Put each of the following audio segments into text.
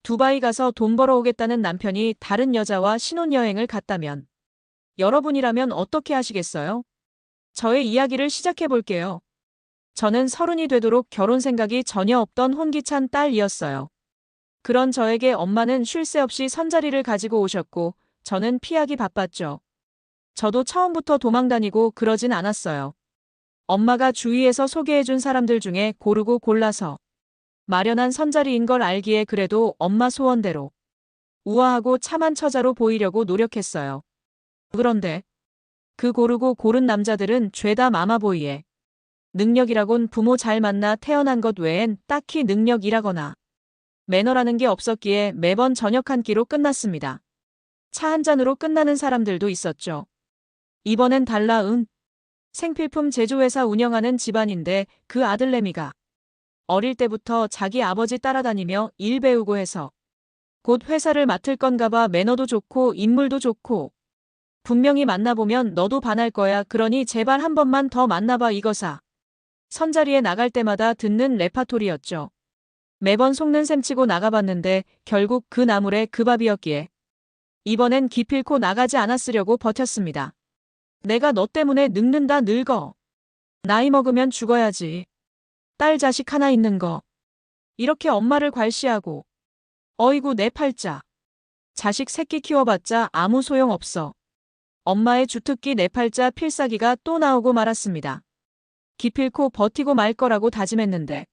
두바이 가서 돈 벌어오겠다는 남편이 다른 여자와 신혼여행을 갔다면 여러분이라면 어떻게 하시겠어요? 저의 이야기를 시작해 볼게요. 저는 30이 되도록 결혼 생각이 전혀 없던 혼기찬 딸이었어요. 그런 저에게 엄마는 쉴 새 없이 선자리를 가지고 오셨고 저는 피하기 바빴죠. 저도 처음부터 도망다니고 그러진 않았어요. 엄마가 주위에서 소개해준 사람들 중에 고르고 골라서 마련한 선자리인 걸 알기에 그래도 엄마 소원대로 우아하고 참한 처자로 보이려고 노력했어요. 그런데 그 고르고 고른 남자들은 죄다 마마보이에 능력이라곤 부모 잘 만나 태어난 것 외엔 딱히 능력이라거나 매너라는 게 없었기에 매번 저녁 한 끼로 끝났습니다. 차 한 잔으로 끝나는 사람들도 있었죠. 이번엔 달라. 생필품 제조회사 운영하는 집안인데 그 아들내미가 어릴 때부터 자기 아버지 따라다니며 일 배우고 해서 곧 회사를 맡을 건가 봐. 매너도 좋고 인물도 좋고 분명히 만나보면 너도 반할 거야. 그러니 제발 한 번만 더 만나봐. 이거사. 선자리에 나갈 때마다 듣는 레파토리였죠. 매번 속는 셈 치고 나가봤는데 결국 그 나물에 그 밥이었기에 이번엔 기필코 나가지 않았으려고 버텼습니다. 내가 너 때문에 늙는다. 늙어. 나이 먹으면 죽어야지. 딸 자식 하나 있는 거. 이렇게 엄마를 괄시하고. 어이구 내 팔자. 자식 새끼 키워봤자 아무 소용없어. 엄마의 주특기 내 팔자 필사기가 또 나오고 말았습니다. 기필코 버티고 말 거라고 다짐했는데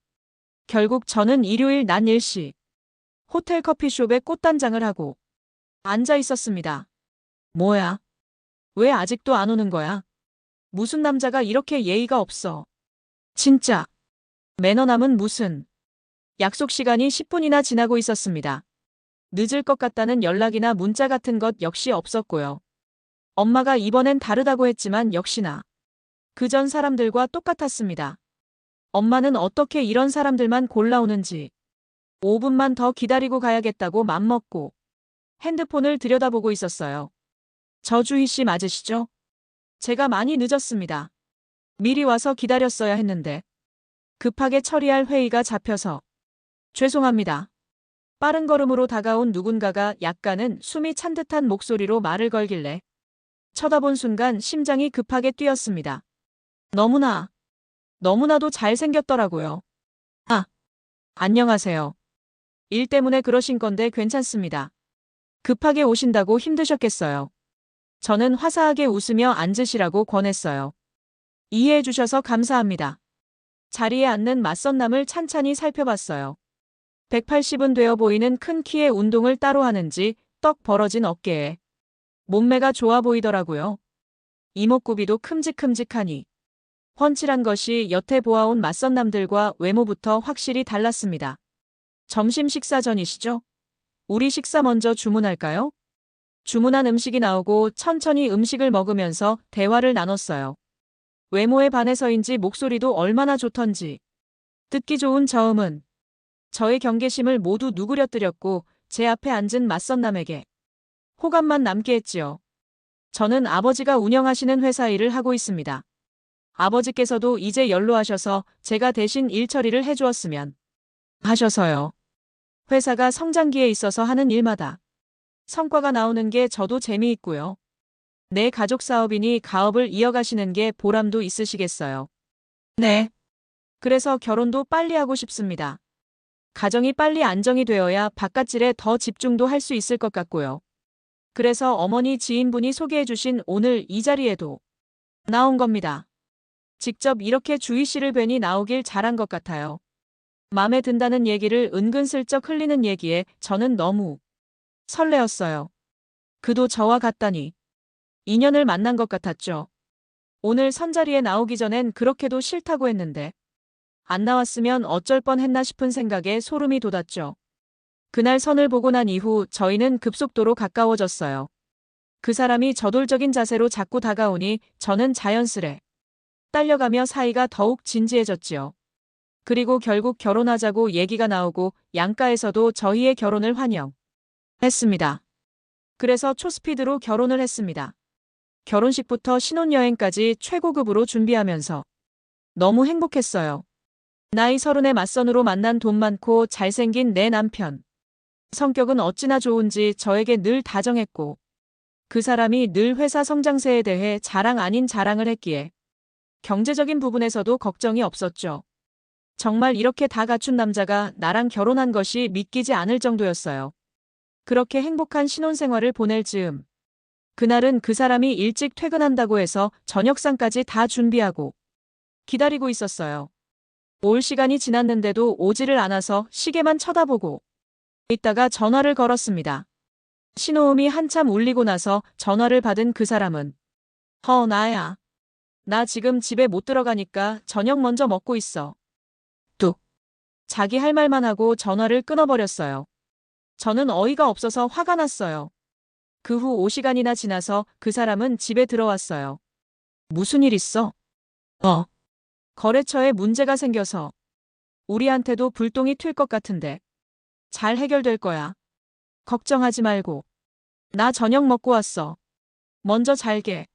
결국 저는 일요일 낮 1시 호텔 커피숍에 꽃단장을 하고 앉아 있었습니다. 뭐야? 왜 아직도 안 오는 거야? 무슨 남자가 이렇게 예의가 없어? 진짜. 매너남은 무슨. 약속 시간이 10분이나 지나고 있었습니다. 늦을 것 같다는 연락이나 문자 같은 것 역시 없었고요. 엄마가 이번엔 다르다고 했지만 역시나 그전 사람들과 똑같았습니다. 엄마는 어떻게 이런 사람들만 골라오는지 5분만 더 기다리고 가야겠다고 맘먹고 핸드폰을 들여다보고 있었어요. 저주희 씨 맞으시죠? 제가 많이 늦었습니다. 미리 와서 기다렸어야 했는데 급하게 처리할 회의가 잡혀서 죄송합니다. 빠른 걸음으로 다가온 누군가가 약간은 숨이 찬 듯한 목소리로 말을 걸길래 쳐다본 순간 심장이 급하게 뛰었습니다. 너무나도 잘생겼더라고요. 아, 안녕하세요. 일 때문에 그러신 건데 괜찮습니다. 급하게 오신다고 힘드셨겠어요. 저는 화사하게 웃으며 앉으시라고 권했어요. 이해해 주셔서 감사합니다. 자리에 앉는 맞선남을 찬찬히 살펴봤어요. 180은 되어 보이는 큰 키에 운동을 따로 하는지 떡 벌어진 어깨에 몸매가 좋아 보이더라고요. 이목구비도 큼직큼직하니 훤칠한 것이 여태 보아온 맞선남들과 외모부터 확실히 달랐습니다. 점심 식사 전이시죠? 우리 식사 먼저 주문할까요? 주문한 음식이 나오고 천천히 음식을 먹으면서 대화를 나눴어요. 외모에 반해서인지 목소리도 얼마나 좋던지. 듣기 좋은 저음은 저의 경계심을 모두 누그려뜨렸고 제 앞에 앉은 맞선남에게 호감만 남게 했지요. 저는 아버지가 운영하시는 회사 일을 하고 있습니다. 아버지께서도 이제 연로하셔서 제가 대신 일 처리를 해주었으면 하셔서요. 회사가 성장기에 있어서 하는 일마다 성과가 나오는 게 저도 재미있고요. 내 가족 사업이니 가업을 이어가시는 게 보람도 있으시겠어요. 네. 그래서 결혼도 빨리 하고 싶습니다. 가정이 빨리 안정이 되어야 바깥일에 더 집중도 할 수 있을 것 같고요. 그래서 어머니 지인분이 소개해주신 오늘 이 자리에도 나온 겁니다. 직접 이렇게 주희 씨를 뵈니 나오길 잘한 것 같아요. 맘에 든다는 얘기를 은근슬쩍 흘리는 얘기에 저는 너무 설레었어요. 그도 저와 같다니. 인연을 만난 것 같았죠. 오늘 선자리에 나오기 전엔 그렇게도 싫다고 했는데 안 나왔으면 어쩔 뻔했나 싶은 생각에 소름이 돋았죠. 그날 선을 보고 난 이후 저희는 급속도로 가까워졌어요. 그 사람이 저돌적인 자세로 자꾸 다가오니 저는 자연스레 딸려가며 사이가 더욱 진지해졌지요. 그리고 결국 결혼하자고 얘기가 나오고 양가에서도 저희의 결혼을 환영했습니다. 그래서 초스피드로 결혼을 했습니다. 결혼식부터 신혼여행까지 최고급으로 준비하면서 너무 행복했어요. 나이 30에 맞선으로 만난 돈 많고 잘생긴 내 남편. 성격은 어찌나 좋은지 저에게 늘 다정했고, 그 사람이 늘 회사 성장세에 대해 자랑 아닌 자랑을 했기에 경제적인 부분에서도 걱정이 없었죠. 정말 이렇게 다 갖춘 남자가 나랑 결혼한 것이 믿기지 않을 정도였어요. 그렇게 행복한 신혼생활을 보낼 즈음, 그날은 그 사람이 일찍 퇴근한다고 해서 저녁상까지 다 준비하고 기다리고 있었어요. 올 시간이 지났는데도 오지를 않아서 시계만 쳐다보고 있다가 전화를 걸었습니다. 신호음이 한참 울리고 나서 전화를 받은 그 사람은 나야. 나 지금 집에 못 들어가니까 저녁 먼저 먹고 있어. 뚝. 자기 할 말만 하고 전화를 끊어버렸어요. 저는 어이가 없어서 화가 났어요. 그 후 5시간이나 지나서 그 사람은 집에 들어왔어요. 무슨 일 있어? 거래처에 문제가 생겨서 우리한테도 불똥이 튈 것 같은데 잘 해결될 거야. 걱정하지 말고. 나 저녁 먹고 왔어. 먼저 잘게.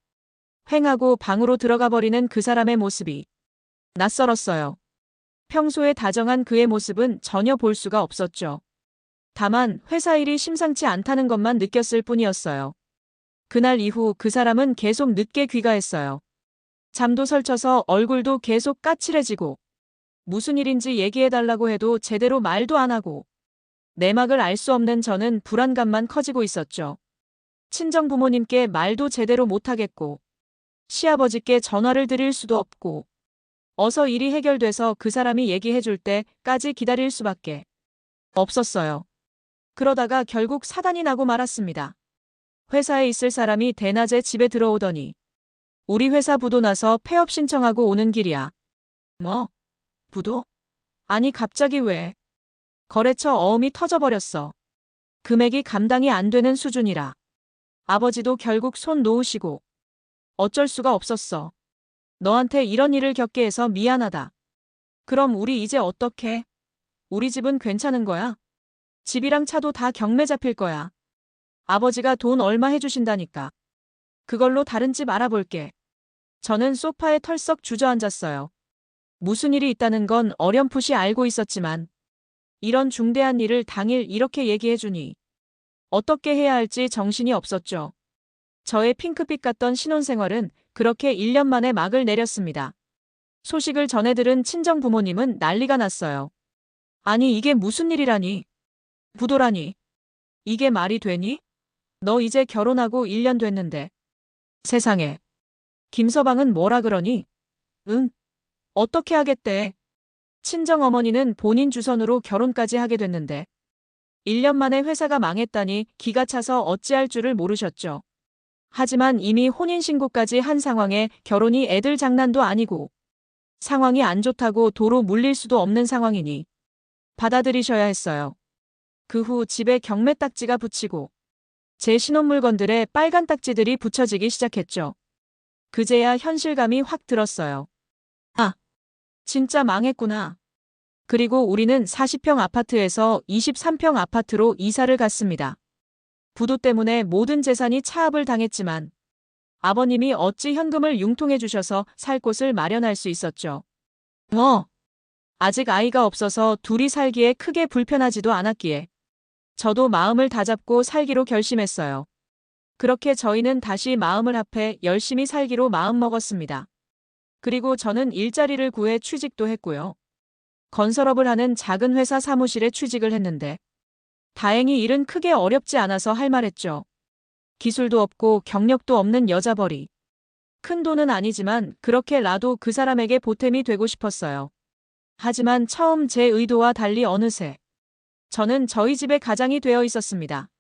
횡하고 방으로 들어가 버리는 그 사람의 모습이 낯설었어요. 평소에 다정한 그의 모습은 전혀 볼 수가 없었죠. 다만 회사 일이 심상치 않다는 것만 느꼈을 뿐이었어요. 그날 이후 그 사람은 계속 늦게 귀가했어요. 잠도 설쳐서 얼굴도 계속 까칠해지고 무슨 일인지 얘기해달라고 해도 제대로 말도 안 하고 내막을 알 수 없는 저는 불안감만 커지고 있었죠. 친정 부모님께 말도 제대로 못하겠고 시아버지께 전화를 드릴 수도 없고 어서 일이 해결돼서 그 사람이 얘기해줄 때까지 기다릴 수밖에 없었어요. 그러다가 결국 사단이 나고 말았습니다. 회사에 있을 사람이 대낮에 집에 들어오더니 우리 회사 부도 나서 폐업 신청하고 오는 길이야. 뭐? 부도? 아니 갑자기 왜? 거래처 어음이 터져버렸어. 금액이 감당이 안 되는 수준이라. 아버지도 결국 손 놓으시고 어쩔 수가 없었어. 너한테 이런 일을 겪게 해서 미안하다. 그럼 우리 이제 어떡해? 우리 집은 괜찮은 거야? 집이랑 차도 다 경매 잡힐 거야. 아버지가 돈 얼마 해주신다니까. 그걸로 다른 집 알아볼게. 저는 소파에 털썩 주저앉았어요. 무슨 일이 있다는 건 어렴풋이 알고 있었지만 이런 중대한 일을 당일 이렇게 얘기해주니 어떻게 해야 할지 정신이 없었죠. 저의 핑크빛 같던 신혼생활은 그렇게 1년 만에 막을 내렸습니다. 소식을 전해 들은 친정 부모님은 난리가 났어요. 아니 이게 무슨 일이라니? 부도라니? 이게 말이 되니? 너 이제 결혼하고 1년 됐는데. 세상에. 김서방은 뭐라 그러니? 응? 어떻게 하겠대? 친정어머니는 본인 주선으로 결혼까지 하게 됐는데 1년 만에 회사가 망했다니 기가 차서 어찌할 줄을 모르셨죠. 하지만 이미 혼인신고까지 한 상황에 결혼이 애들 장난도 아니고 상황이 안 좋다고 도로 물릴 수도 없는 상황이니 받아들이셔야 했어요. 그 후 집에 경매 딱지가 붙이고 제 신혼물건들에 빨간 딱지들이 붙여지기 시작했죠. 그제야 현실감이 확 들었어요. 아, 진짜 망했구나. 그리고 우리는 40평 아파트에서 23평 아파트로 이사를 갔습니다. 부도 때문에 모든 재산이 차압을 당했지만 아버님이 어찌 현금을 융통해 주셔서 살 곳을 마련할 수 있었죠. 아직 아이가 없어서 둘이 살기에 크게 불편하지도 않았기에 저도 마음을 다잡고 살기로 결심했어요. 그렇게 저희는 다시 마음을 합해 열심히 살기로 마음먹었습니다. 그리고 저는 일자리를 구해 취직도 했고요. 건설업을 하는 작은 회사 사무실에 취직을 했는데 다행히 일은 크게 어렵지 않아서 할 말했죠. 기술도 없고 경력도 없는 여자벌이. 큰 돈은 아니지만 그렇게라도 그 사람에게 보탬이 되고 싶었어요. 하지만 처음 제 의도와 달리 어느새 저는 저희 집의 가장이 되어 있었습니다.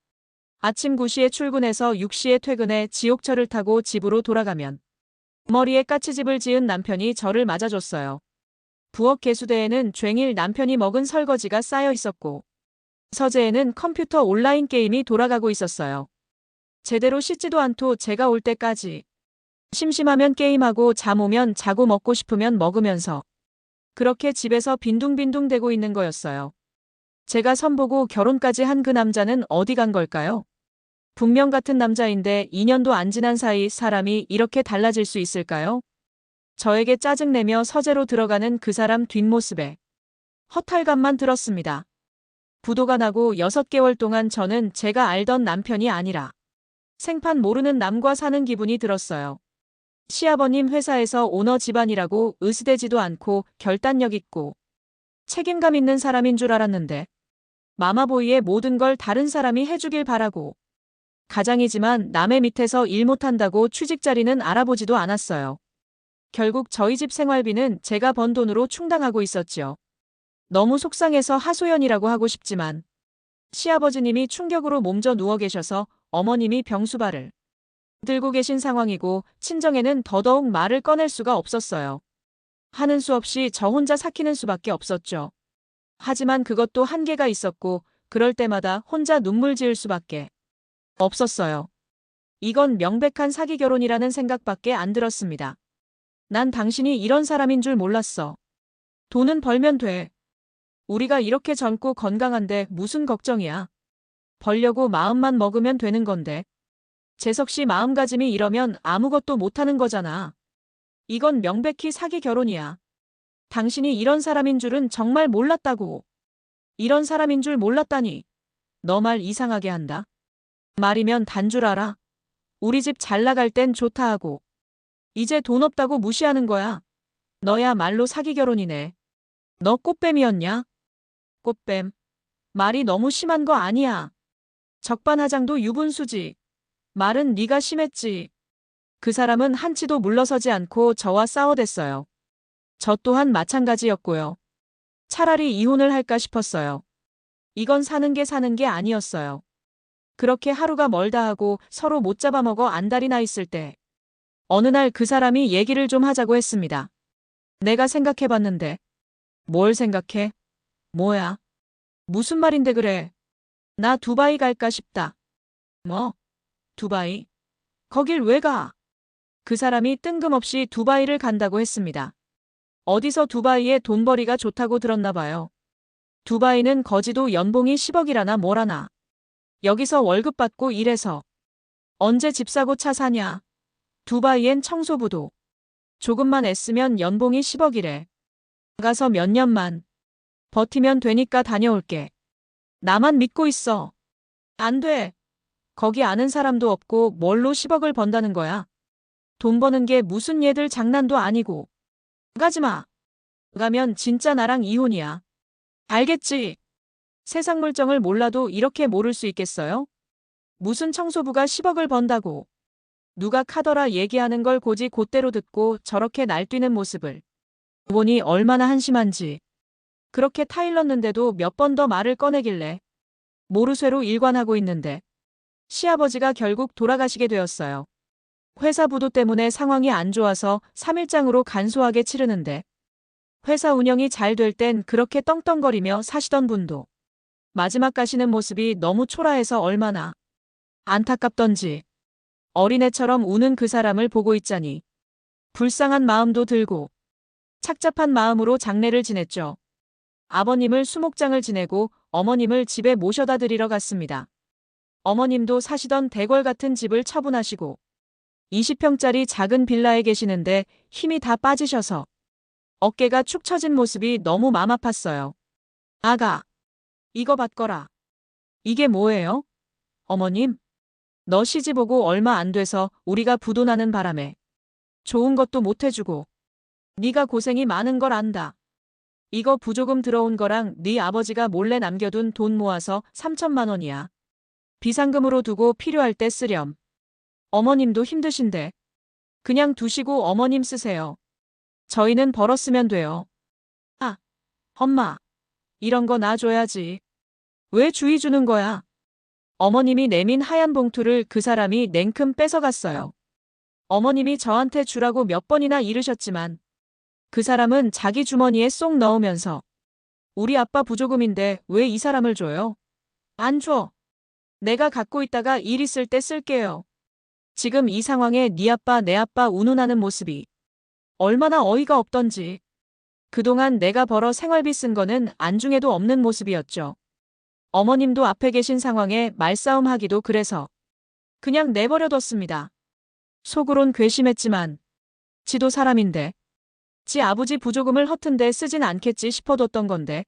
아침 9시에 출근해서 6시에 퇴근해 지옥철을 타고 집으로 돌아가면 머리에 까치집을 지은 남편이 저를 맞아줬어요. 부엌 개수대에는 쟁일 남편이 먹은 설거지가 쌓여 있었고 서재에는 컴퓨터 온라인 게임이 돌아가고 있었어요. 제대로 씻지도 않고 제가 올 때까지 심심하면 게임하고 잠 오면 자고 먹고 싶으면 먹으면서 그렇게 집에서 빈둥빈둥대고 있는 거였어요. 제가 선보고 결혼까지 한 그 남자는 어디 간 걸까요? 분명 같은 남자인데 2년도 안 지난 사이 사람이 이렇게 달라질 수 있을까요? 저에게 짜증내며 서재로 들어가는 그 사람 뒷모습에 허탈감만 들었습니다. 부도가 나고 6개월 동안 저는 제가 알던 남편이 아니라 생판 모르는 남과 사는 기분이 들었어요. 시아버님 회사에서 오너 집안이라고 으스대지도 않고 결단력 있고 책임감 있는 사람인 줄 알았는데 마마보이의 모든 걸 다른 사람이 해주길 바라고 가장이지만 남의 밑에서 일 못한다고 취직 자리는 알아보지도 않았어요. 결국 저희 집 생활비는 제가 번 돈으로 충당하고 있었지요. 너무 속상해서 하소연이라고 하고 싶지만 시아버지님이 충격으로 몸져 누워 계셔서 어머님이 병수발을 들고 계신 상황이고 친정에는 더더욱 말을 꺼낼 수가 없었어요. 하는 수 없이 저 혼자 삭히는 수밖에 없었죠. 하지만 그것도 한계가 있었고 그럴 때마다 혼자 눈물 지을 수밖에 없었어요. 이건 명백한 사기 결혼이라는 생각밖에 안 들었습니다. 난 당신이 이런 사람인 줄 몰랐어. 돈은 벌면 돼. 우리가 이렇게 젊고 건강한데 무슨 걱정이야. 벌려고 마음만 먹으면 되는 건데. 재석 씨 마음가짐이 이러면 아무것도 못하는 거잖아. 이건 명백히 사기 결혼이야. 당신이 이런 사람인 줄은 정말 몰랐다고. 이런 사람인 줄 몰랐다니. 너 말 이상하게 한다. 말이면 단 줄 알아. 우리 집 잘 나갈 땐 좋다 하고. 이제 돈 없다고 무시하는 거야. 너야말로 사기 결혼이네. 너 꽃뱀이었냐? 꽃뱀. 말이 너무 심한 거 아니야. 적반하장도 유분수지. 말은 네가 심했지. 그 사람은 한치도 물러서지 않고 저와 싸워댔어요. 저 또한 마찬가지였고요. 차라리 이혼을 할까 싶었어요. 이건 사는 게 아니었어요. 그렇게 하루가 멀다 하고 서로 못 잡아먹어 안달이 나 있을 때 어느 날 그 사람이 얘기를 좀 하자고 했습니다. 내가 생각해봤는데. 뭘 생각해? 뭐야? 무슨 말인데 그래? 나 두바이 갈까 싶다. 뭐? 두바이? 거길 왜 가? 그 사람이 뜬금없이 두바이를 간다고 했습니다. 어디서 두바이에 돈벌이가 좋다고 들었나 봐요. 두바이는 거지도 연봉이 10억이라나 뭐라나. 여기서 월급 받고 일해서 언제 집 사고 차 사냐. 두바이엔 청소부도 조금만 애쓰면 연봉이 10억이래. 가서 몇 년만 버티면 되니까 다녀올게. 나만 믿고 있어. 안 돼. 거기 아는 사람도 없고 뭘로 10억을 번다는 거야. 돈 버는 게 무슨 얘들 장난도 아니고. 가지 마. 가면 진짜 나랑 이혼이야. 알겠지? 세상 물정을 몰라도 이렇게 모를 수 있겠어요? 무슨 청소부가 10억을 번다고. 누가 카더라 얘기하는 걸 고지 곧대로 듣고 저렇게 날뛰는 모습을 보니 얼마나 한심한지. 그렇게 타일렀는데도 몇 번 더 말을 꺼내길래 모르쇠로 일관하고 있는데 시아버지가 결국 돌아가시게 되었어요. 회사 부도 때문에 상황이 안 좋아서 3일장으로 간소하게 치르는데 회사 운영이 잘 될 땐 그렇게 떵떵거리며 사시던 분도 마지막 가시는 모습이 너무 초라해서 얼마나 안타깝던지 어린애처럼 우는 그 사람을 보고 있자니 불쌍한 마음도 들고 착잡한 마음으로 장례를 지냈죠. 아버님을 수목장을 지내고 어머님을 집에 모셔다 드리러 갔습니다. 어머님도 사시던 대궐 같은 집을 처분하시고 20평짜리 작은 빌라에 계시는데 힘이 다 빠지셔서 어깨가 축 처진 모습이 너무 맘 아팠어요. 아가, 이거 받거라. 이게 뭐예요? 어머님, 너 시집 오고 얼마 안 돼서 우리가 부도나는 바람에 좋은 것도 못 해주고 네가 고생이 많은 걸 안다. 이거 부조금 들어온 거랑 네 아버지가 몰래 남겨둔 돈 모아서 3천만 원이야. 비상금으로 두고 필요할 때 쓰렴. 어머님도 힘드신데 그냥 두시고 어머님 쓰세요. 저희는 벌었으면 돼요. 아, 엄마. 이런 거 놔줘야지. 왜 주의 주는 거야? 어머님이 내민 하얀 봉투를 그 사람이 냉큼 뺏어갔어요. 어머님이 저한테 주라고 몇 번이나 이르셨지만 그 사람은 자기 주머니에 쏙 넣으면서 우리 아빠 부조금인데 왜 이 사람을 줘요? 안 줘. 내가 갖고 있다가 일 있을 때 쓸게요. 지금 이 상황에 네 아빠 내 아빠 운운하는 모습이 얼마나 어이가 없던지. 그동안 내가 벌어 생활비 쓴 거는 안중에도 없는 모습이었죠. 어머님도 앞에 계신 상황에 말싸움하기도 그래서 그냥 내버려뒀습니다. 속으론 괘씸했지만 지도 사람인데 지 아버지 부조금을 허튼데 쓰진 않겠지 싶어뒀던 건데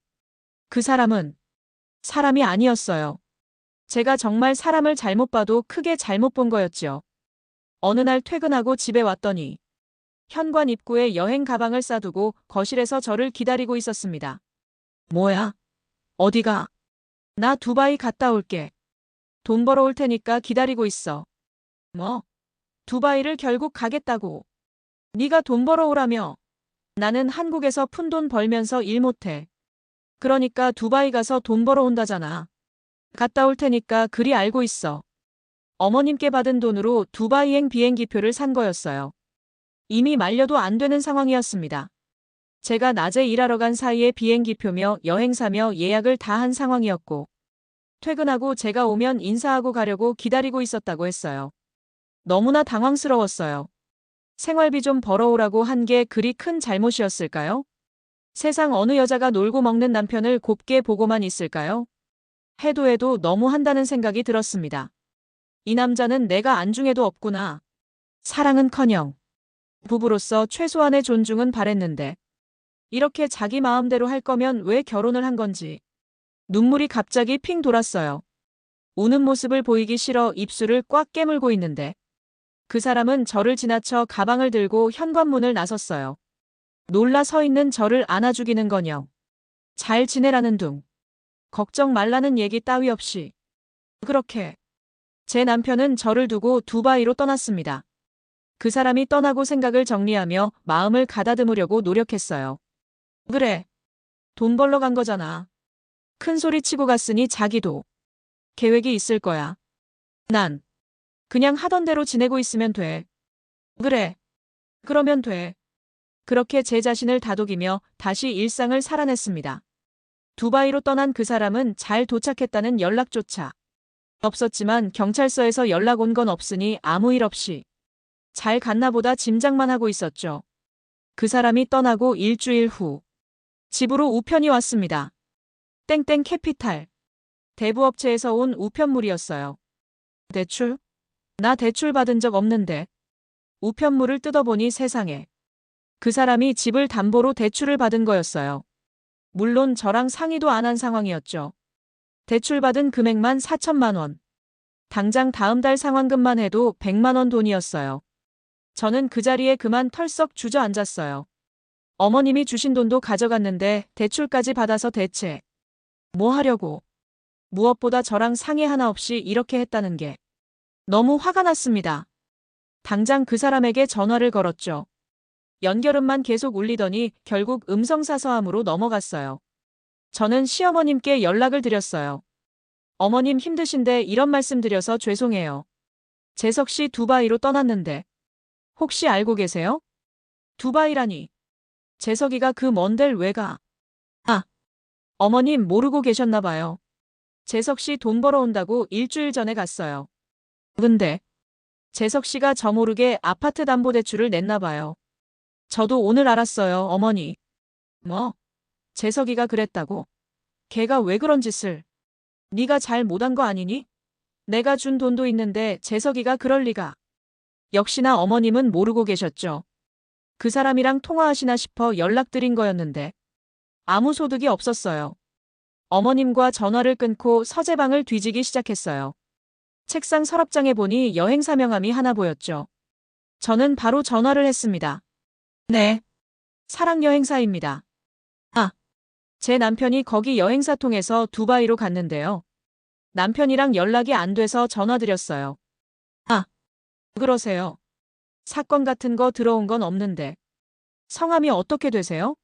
그 사람은 사람이 아니었어요. 제가 정말 사람을 잘못 봐도 크게 잘못 본 거였지요. 어느 날 퇴근하고 집에 왔더니 현관 입구에 여행 가방을 싸두고 거실에서 저를 기다리고 있었습니다. 뭐야? 어디가? 나 두바이 갔다 올게. 돈 벌어올 테니까 기다리고 있어. 뭐? 두바이를 결국 가겠다고. 네가 돈 벌어오라며. 나는 한국에서 푼돈 벌면서 일 못해. 그러니까 두바이 가서 돈 벌어온다잖아. 갔다 올 테니까 그리 알고 있어. 어머님께 받은 돈으로 두바이행 비행기표를 산 거였어요. 이미 말려도 안 되는 상황이었습니다. 제가 낮에 일하러 간 사이에 비행기표며 여행사며 예약을 다 한 상황이었고, 퇴근하고 제가 오면 인사하고 가려고 기다리고 있었다고 했어요. 너무나 당황스러웠어요. 생활비 좀 벌어오라고 한 게 그리 큰 잘못이었을까요? 세상 어느 여자가 놀고 먹는 남편을 곱게 보고만 있을까요? 해도 너무 한다는 생각이 들었습니다. 이 남자는 내가 안중에도 없구나. 사랑은커녕 부부로서 최소한의 존중은 바랬는데 이렇게 자기 마음대로 할 거면 왜 결혼을 한 건지. 눈물이 갑자기 핑 돌았어요. 우는 모습을 보이기 싫어 입술을 꽉 깨물고 있는데 그 사람은 저를 지나쳐 가방을 들고 현관문을 나섰어요. 놀라 서 있는 저를 안아주기는커녕 잘 지내라는 둥. 걱정 말라는 얘기 따위 없이. 그렇게 제 남편은 저를 두고 두바이로 떠났습니다. 그 사람이 떠나고 생각을 정리하며 마음을 가다듬으려고 노력했어요. 그래. 돈 벌러 간 거잖아. 큰 소리 치고 갔으니 자기도 계획이 있을 거야. 난 그냥 하던 대로 지내고 있으면 돼. 그래. 그러면 돼. 그렇게 제 자신을 다독이며 다시 일상을 살아냈습니다. 두바이로 떠난 그 사람은 잘 도착했다는 연락조차 없었지만 경찰서에서 연락 온 건 없으니 아무 일 없이 잘 갔나 보다 짐작만 하고 있었죠. 그 사람이 떠나고 일주일 후 집으로 우편이 왔습니다. 땡땡 캐피탈. 대부업체에서 온 우편물이었어요. 대출? 나 대출 받은 적 없는데. 우편물을 뜯어보니 세상에. 그 사람이 집을 담보로 대출을 받은 거였어요. 물론 저랑 상의도 안 한 상황이었죠. 대출받은 금액만 4천만 원. 당장 다음 달 상환금만 해도 100만 원 돈이었어요. 저는 그 자리에 그만 털썩 주저앉았어요. 어머님이 주신 돈도 가져갔는데 대출까지 받아서 대체 뭐 하려고. 무엇보다 저랑 상의 하나 없이 이렇게 했다는 게 너무 화가 났습니다. 당장 그 사람에게 전화를 걸었죠. 연결음만 계속 울리더니 결국 음성사서함으로 넘어갔어요. 저는 시어머님께 연락을 드렸어요. 어머님 힘드신데 이런 말씀 드려서 죄송해요. 재석 씨 두바이로 떠났는데 혹시 알고 계세요? 두바이라니. 재석이가 그 먼 데를 왜 가? 아, 어머님 모르고 계셨나 봐요. 재석 씨 돈 벌어온다고 일주일 전에 갔어요. 근데 재석 씨가 저 모르게 아파트 담보대출을 냈나 봐요. 저도 오늘 알았어요, 어머니. 뭐? 재석이가 그랬다고? 걔가 왜 그런 짓을? 네가 잘 못한 거 아니니? 내가 준 돈도 있는데 재석이가 그럴 리가. 역시나 어머님은 모르고 계셨죠. 그 사람이랑 통화하시나 싶어 연락드린 거였는데 아무 소득이 없었어요. 어머님과 전화를 끊고 서재방을 뒤지기 시작했어요. 책상 서랍장에 보니 여행사 명함이 하나 보였죠. 저는 바로 전화를 했습니다. 네. 사랑여행사입니다. 아, 제 남편이 거기 여행사 통해서 두바이로 갔는데요. 남편이랑 연락이 안 돼서 전화드렸어요. 아, 그러세요. 사건 같은 거 들어온 건 없는데. 성함이 어떻게 되세요?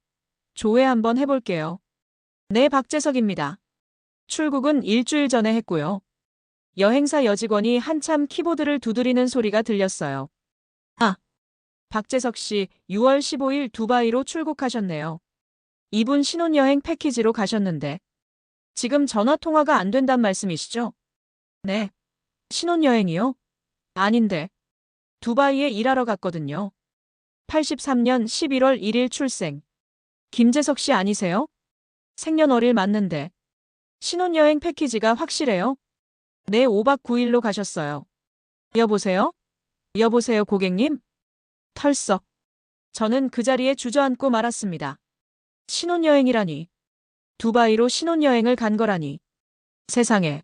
조회 한번 해볼게요. 네, 박재석입니다. 출국은 일주일 전에 했고요. 여행사 여직원이 한참 키보드를 두드리는 소리가 들렸어요. 아, 박재석 씨 6월 15일 두바이로 출국하셨네요. 이분 신혼여행 패키지로 가셨는데 지금 전화통화가 안 된단 말씀이시죠? 네. 신혼여행이요? 아닌데. 두바이에 일하러 갔거든요. 83년 11월 1일 출생. 김재석 씨 아니세요? 생년월일 맞는데. 신혼여행 패키지가 확실해요? 네, 5박 9일로 가셨어요. 여보세요? 여보세요, 고객님? 털썩. 저는 그 자리에 주저앉고 말았습니다. 신혼여행이라니. 두바이로 신혼여행을 간 거라니. 세상에.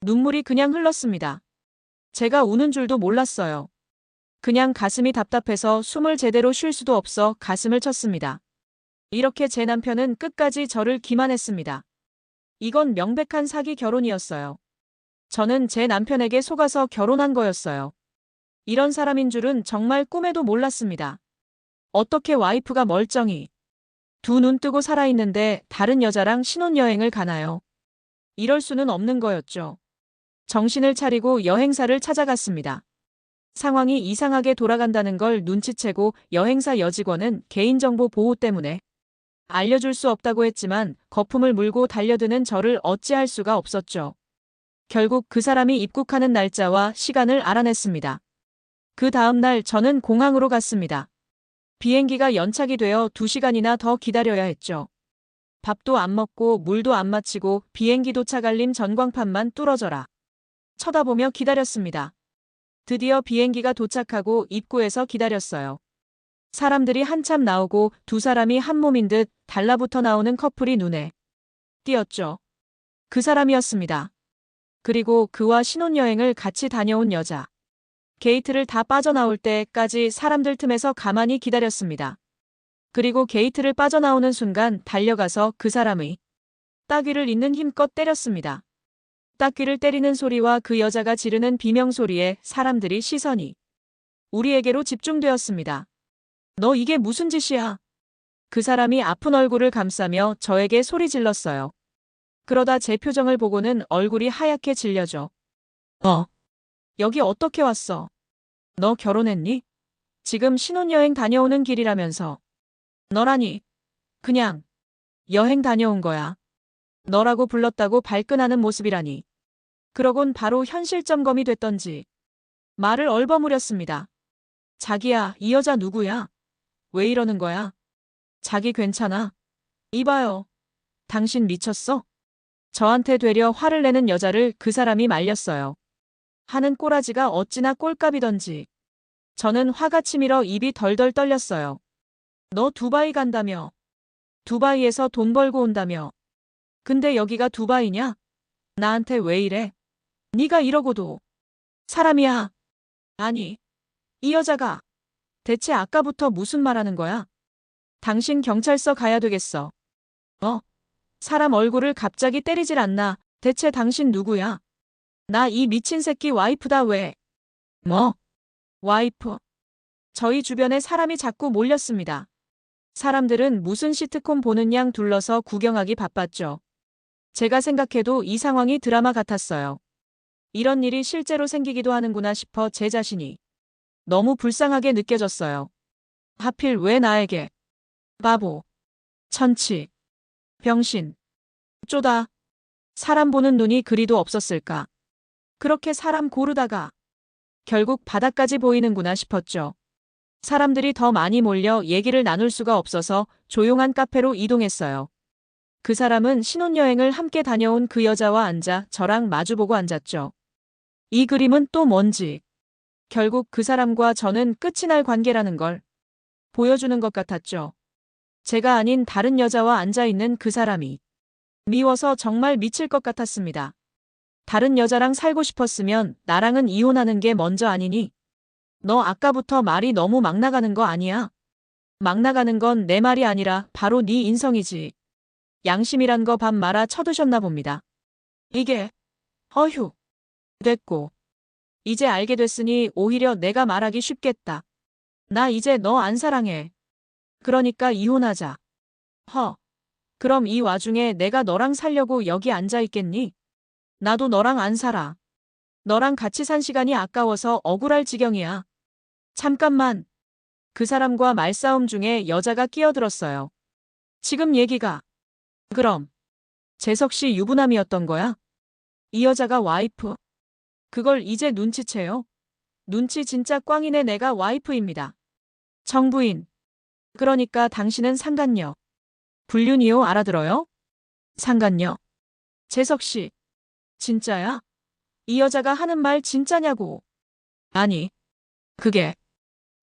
눈물이 그냥 흘렀습니다. 제가 우는 줄도 몰랐어요. 그냥 가슴이 답답해서 숨을 제대로 쉴 수도 없어 가슴을 쳤습니다. 이렇게 제 남편은 끝까지 저를 기만했습니다. 이건 명백한 사기 결혼이었어요. 저는 제 남편에게 속아서 결혼한 거였어요. 이런 사람인 줄은 정말 꿈에도 몰랐습니다. 어떻게 와이프가 멀쩡히 두 눈 뜨고 살아있는데 다른 여자랑 신혼여행을 가나요? 이럴 수는 없는 거였죠. 정신을 차리고 여행사를 찾아갔습니다. 상황이 이상하게 돌아간다는 걸 눈치채고 여행사 여직원은 개인정보 보호 때문에 알려줄 수 없다고 했지만 거품을 물고 달려드는 저를 어찌할 수가 없었죠. 결국 그 사람이 입국하는 날짜와 시간을 알아냈습니다. 그 다음 날 저는 공항으로 갔습니다. 비행기가 연착이 되어 2시간이나 더 기다려야 했죠. 밥도 안 먹고 물도 안 마치고 비행기 도착 알림 전광판만 뚫어져라 쳐다보며 기다렸습니다. 드디어 비행기가 도착하고 입구에서 기다렸어요. 사람들이 한참 나오고 두 사람이 한 몸인 듯 달라붙어 나오는 커플이 눈에 띄었죠. 그 사람이었습니다. 그리고 그와 신혼여행을 같이 다녀온 여자. 게이트를 다 빠져나올 때까지 사람들 틈에서 가만히 기다렸습니다. 그리고 게이트를 빠져나오는 순간 달려가서 그 사람의 따귀를 있는 힘껏 때렸습니다. 따귀를 때리는 소리와 그 여자가 지르는 비명소리에 사람들이 시선이 우리에게로 집중되었습니다. 너 이게 무슨 짓이야? 그 사람이 아픈 얼굴을 감싸며 저에게 소리 질렀어요. 그러다 제 표정을 보고는 얼굴이 하얗게 질려져. 여기 어떻게 왔어? 너 결혼했니? 지금 신혼여행 다녀오는 길이라면서. 너라니. 그냥 여행 다녀온 거야. 너라고 불렀다고 발끈하는 모습이라니. 그러곤 바로 현실 점검이 됐던지 말을 얼버무렸습니다. 자기야, 이 여자 누구야? 왜 이러는 거야? 자기 괜찮아? 이봐요. 당신 미쳤어? 저한테 되려 화를 내는 여자를 그 사람이 말렸어요. 하는 꼬라지가 어찌나 꼴값이던지. 저는 화가 치밀어 입이 덜덜 떨렸어요. 너 두바이 간다며. 두바이에서 돈 벌고 온다며. 근데 여기가 두바이냐? 나한테 왜 이래? 네가 이러고도 사람이야. 아니, 이 여자가 대체 아까부터 무슨 말하는 거야? 당신 경찰서 가야 되겠어. 사람 얼굴을 갑자기 때리질 않나. 대체 당신 누구야? 나 이 미친 새끼 와이프다 왜? 뭐? 와이프. 저희 주변에 사람이 자꾸 몰렸습니다. 사람들은 무슨 시트콤 보는 양 둘러서 구경하기 바빴죠. 제가 생각해도 이 상황이 드라마 같았어요. 이런 일이 실제로 생기기도 하는구나 싶어 제 자신이 너무 불쌍하게 느껴졌어요. 하필 왜 나에게. 바보. 천치. 병신. 쪼다. 사람 보는 눈이 그리도 없었을까. 그렇게 사람 고르다가 결국 바닥까지 보이는구나 싶었죠. 사람들이 더 많이 몰려 얘기를 나눌 수가 없어서 조용한 카페로 이동했어요. 그 사람은 신혼여행을 함께 다녀온 그 여자와 앉아 저랑 마주보고 앉았죠. 이 그림은 또 뭔지. 결국 그 사람과 저는 끝이 날 관계라는 걸 보여주는 것 같았죠. 제가 아닌 다른 여자와 앉아있는 그 사람이 미워서 정말 미칠 것 같았습니다. 다른 여자랑 살고 싶었으면 나랑은 이혼하는 게 먼저 아니니? 너 아까부터 말이 너무 막 나가는 거 아니야? 막 나가는 건 내 말이 아니라 바로 네 인성이지. 양심이란 거 밥 말아 쳐드셨나 봅니다. 이게 어휴. 됐고. 이제 알게 됐으니 오히려 내가 말하기 쉽겠다. 나 이제 너 안 사랑해. 그러니까 이혼하자. 그럼 이 와중에 내가 너랑 살려고 여기 앉아 있겠니? 나도 너랑 안 살아. 너랑 같이 산 시간이 아까워서 억울할 지경이야. 잠깐만. 그 사람과 말싸움 중에 여자가 끼어들었어요. 지금 얘기가. 그럼 재석 씨 유부남이었던 거야? 이 여자가 와이프? 그걸 이제 눈치채요? 눈치 진짜 꽝이네. 내가 와이프입니다. 정부인. 그러니까 당신은 상간녀. 불륜이요. 알아들어요? 상간녀. 재석 씨. 진짜야? 이 여자가 하는 말 진짜냐고. 아니. 그게.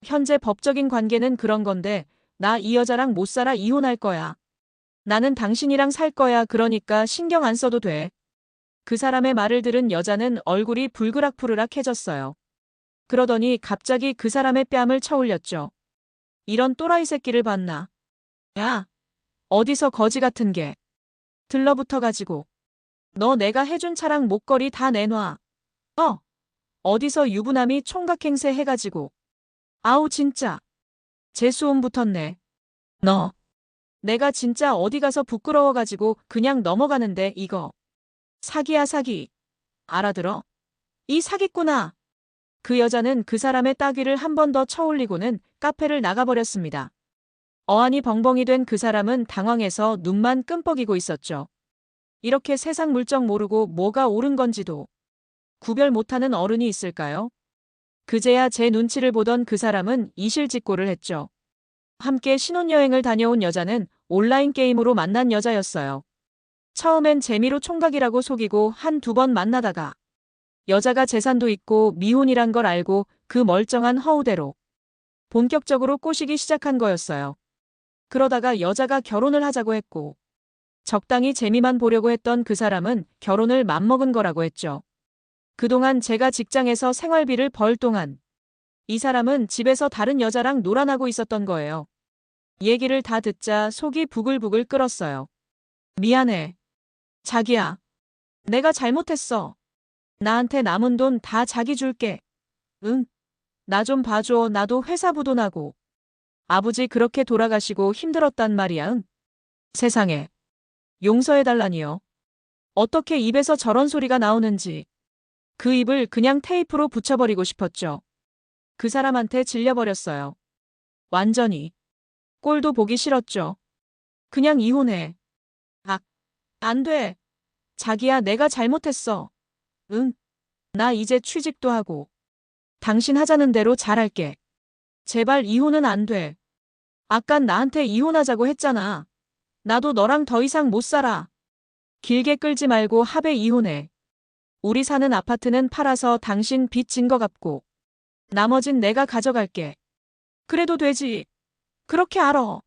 현재 법적인 관계는 그런 건데 나 이 여자랑 못 살아. 이혼할 거야. 나는 당신이랑 살 거야. 그러니까 신경 안 써도 돼. 그 사람의 말을 들은 여자는 얼굴이 불그락푸르락해졌어요. 그러더니 갑자기 그 사람의 뺨을 쳐올렸죠. 이런 또라이 새끼를 봤나? 야, 어디서 거지 같은 게 들러붙어가지고. 너 내가 해준 차랑 목걸이 다 내놔. 어디서 유부남이 총각행세 해가지고. 아우 진짜. 재수옴 붙었네. 너. 내가 진짜 어디 가서 부끄러워가지고 그냥 넘어가는데 이거. 사기야 사기. 알아들어? 이 사기꾼아. 그 여자는 그 사람의 따귀를 한 번 더 쳐올리고는 카페를 나가버렸습니다. 어안이 벙벙이 된 그 사람은 당황해서 눈만 끔뻑이고 있었죠. 이렇게 세상 물정 모르고 뭐가 옳은 건지도 구별 못하는 어른이 있을까요? 그제야 제 눈치를 보던 그 사람은 이실직고를 했죠. 함께 신혼여행을 다녀온 여자는 온라인 게임으로 만난 여자였어요. 처음엔 재미로 총각이라고 속이고 한두 번 만나다가 여자가 재산도 있고 미혼이란 걸 알고 그 멀쩡한 허우대로 본격적으로 꼬시기 시작한 거였어요. 그러다가 여자가 결혼을 하자고 했고 적당히 재미만 보려고 했던 그 사람은 결혼을 맘먹은 거라고 했죠. 그동안 제가 직장에서 생활비를 벌 동안 이 사람은 집에서 다른 여자랑 놀아나고 있었던 거예요. 얘기를 다 듣자 속이 부글부글 끓었어요. 미안해. 자기야. 내가 잘못했어. 나한테 남은 돈 다 자기 줄게. 응. 나 좀 봐줘. 나도 회사 부도나고. 아버지 그렇게 돌아가시고 힘들었단 말이야. 응. 세상에. 용서해달라니요. 어떻게 입에서 저런 소리가 나오는지. 그 입을 그냥 테이프로 붙여버리고 싶었죠. 그 사람한테 질려버렸어요. 완전히. 꼴도 보기 싫었죠. 그냥 이혼해. 안 돼. 자기야 내가 잘못했어. 응. 나 이제 취직도 하고. 당신 하자는 대로 잘할게. 제발 이혼은 안 돼. 아깐 나한테 이혼하자고 했잖아. 나도 너랑 더 이상 못 살아. 길게 끌지 말고 합의 이혼해. 우리 사는 아파트는 팔아서 당신 빚 진 거 갚고 나머진 내가 가져갈게. 그래도 되지. 그렇게 알아.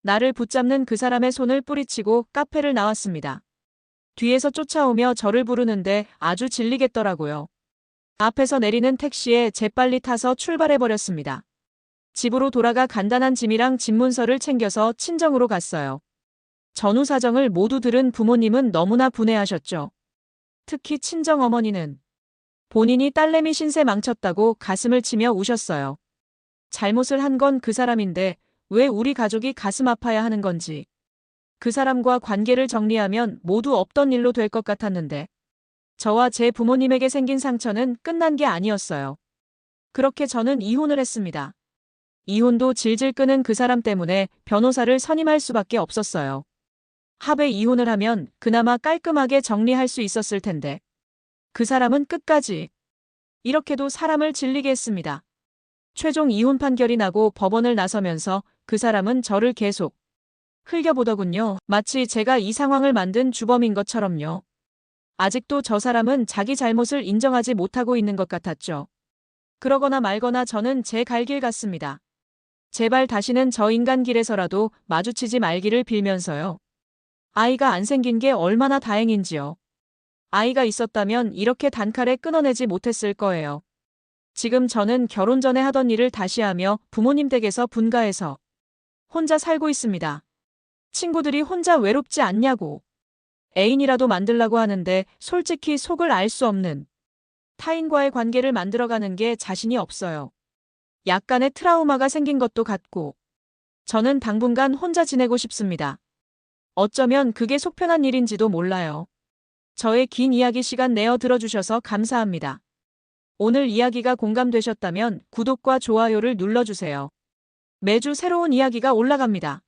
나를 붙잡는 그 사람의 손을 뿌리치고 카페를 나왔습니다. 뒤에서 쫓아오며 저를 부르는데 아주 질리겠더라고요. 앞에서 내리는 택시에 재빨리 타서 출발해버렸습니다. 집으로 돌아가 간단한 짐이랑 집문서를 챙겨서 친정으로 갔어요. 전후 사정을 모두 들은 부모님은 너무나 분해하셨죠. 특히 친정어머니는 본인이 딸내미 신세 망쳤다고 가슴을 치며 우셨어요. 잘못을 한 건 그 사람인데 왜 우리 가족이 가슴 아파야 하는 건지. 그 사람과 관계를 정리하면 모두 없던 일로 될 것 같았는데 저와 제 부모님에게 생긴 상처는 끝난 게 아니었어요. 그렇게 저는 이혼을 했습니다. 이혼도 질질 끄는 그 사람 때문에 변호사를 선임할 수밖에 없었어요. 합의 이혼을 하면 그나마 깔끔하게 정리할 수 있었을 텐데 그 사람은 끝까지 이렇게도 사람을 질리게 했습니다. 최종 이혼 판결이 나고 법원을 나서면서 그 사람은 저를 계속 흘겨보더군요. 마치 제가 이 상황을 만든 주범인 것처럼요. 아직도 저 사람은 자기 잘못을 인정하지 못하고 있는 것 같았죠. 그러거나 말거나 저는 제 갈 길 갔습니다. 제발 다시는 저 인간 길에서라도 마주치지 말기를 빌면서요. 아이가 안 생긴 게 얼마나 다행인지요. 아이가 있었다면 이렇게 단칼에 끊어내지 못했을 거예요. 지금 저는 결혼 전에 하던 일을 다시 하며 부모님 댁에서 분가해서 혼자 살고 있습니다. 친구들이 혼자 외롭지 않냐고. 애인이라도 만들라고 하는데 솔직히 속을 알 수 없는 타인과의 관계를 만들어가는 게 자신이 없어요. 약간의 트라우마가 생긴 것도 같고 저는 당분간 혼자 지내고 싶습니다. 어쩌면 그게 속편한 일인지도 몰라요. 저의 긴 이야기 시간 내어 들어주셔서 감사합니다. 오늘 이야기가 공감되셨다면 구독과 좋아요를 눌러주세요. 매주 새로운 이야기가 올라갑니다.